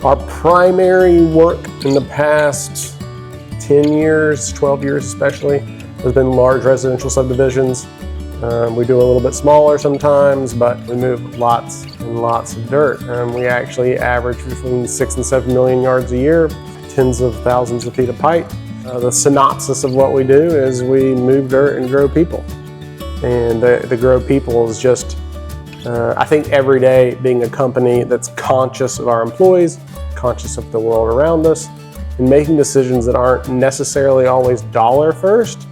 Our primary work in the past 10 years, 12 years especially, has been large residential subdivisions. We do a little bit smaller sometimes, but we move lots and lots of dirt. We actually average between 6 and 7 million yards a year, tens of thousands of feet of pipe. The synopsis of what we do is we move dirt and grow people. And the grow people is just, I think every day being a company that's conscious of our employees, conscious of the world around us, and making decisions that aren't necessarily always dollar first,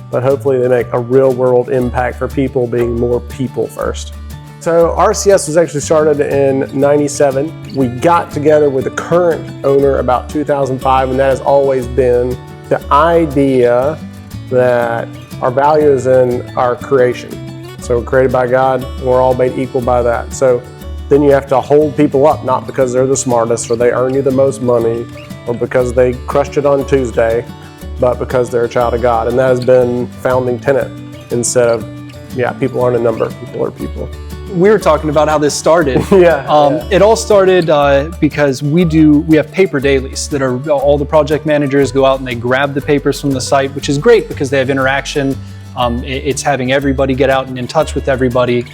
but hopefully they make a real world impact for people, being more people first. So RCS was actually started in '97. We got together with the current owner about 2005, and that has always been the idea that our value is in our creation. So we're created by God, and we're all made equal by that. So then you have to hold people up, not because they're the smartest or they earn you the most money or because they crushed it on Tuesday, but because they're a child of God. And that has been founding tenet instead of, people aren't a number, people are people. We were talking about how this started. Yeah. It all started because we have paper dailies that are, all the project managers go out and they grab the papers from the site, which is great because they have interaction. It's having everybody get out and in touch with everybody,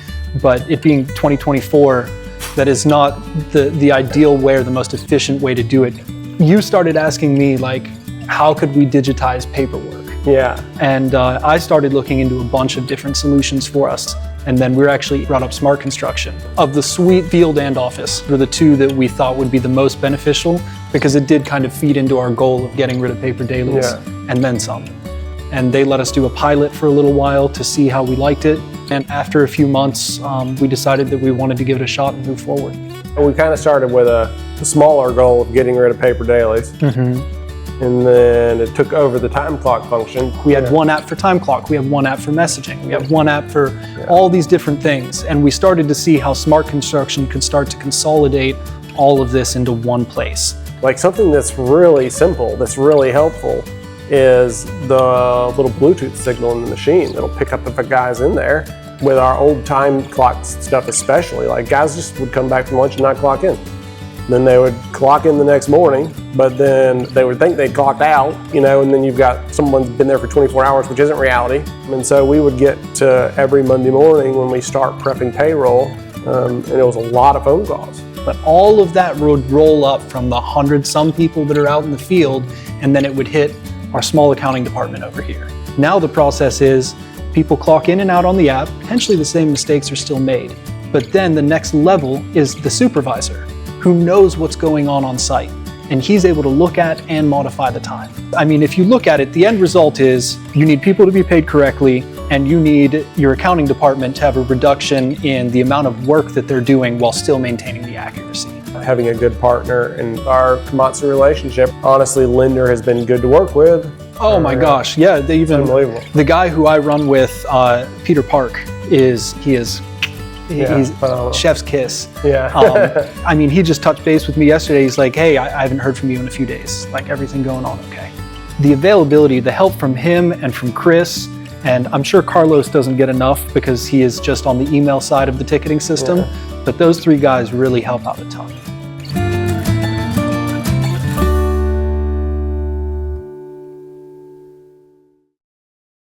but it being 2024, that is not the ideal way or the most efficient way to do it. You started asking me, like, how could we digitize paperwork? Yeah. And I started looking into a bunch of different solutions for us. And then we actually brought up smart construction. Of the suite, field and office were the two that we thought would be the most beneficial because it did kind of feed into our goal of getting rid of paper dailies and then some. And they let us do a pilot for a little while to see how we liked it. And after a few months, we decided that we wanted to give it a shot and move forward. We kind of started with a smaller goal of getting rid of paper dailies. And then it took over the time clock function. We had one app for time clock, we have one app for messaging, we have one app for all these different things. And we started to see how smart construction could start to consolidate all of this into one place. Like something that's really simple, that's really helpful, is the little Bluetooth signal in the machine that'll pick up if a guy's in there. With our old time clock stuff especially, like guys just would come back from lunch and not clock in. Then they would clock in the next morning, but then they would think they clocked out, and then you've got someone's been there for 24 hours, which isn't reality. And so we would get to every Monday morning when we start prepping payroll, and it was a lot of phone calls. But all of that would roll up from the 100-some people that are out in the field, and then it would hit our small accounting department over here. Now the process is people clock in and out on the app, potentially the same mistakes are still made. But then the next level is the supervisor, who knows what's going on site, and he's able to look at and modify the time. I mean, if you look at it, the end result is you need people to be paid correctly, and you need your accounting department to have a reduction in the amount of work that they're doing while still maintaining the accuracy. Having a good partner in our Komatsu relationship, honestly, Linder has been good to work with. Oh my gosh, yeah, unbelievable. The guy who I run with, Peter Park, he's chef's kiss. Yeah. I mean, he just touched base with me yesterday. He's like, hey, I haven't heard from you in a few days. Like, everything going on okay? The availability, the help from him and from Chris, and I'm sure Carlos doesn't get enough because he is just on the email side of the ticketing system, but those three guys really help out a ton.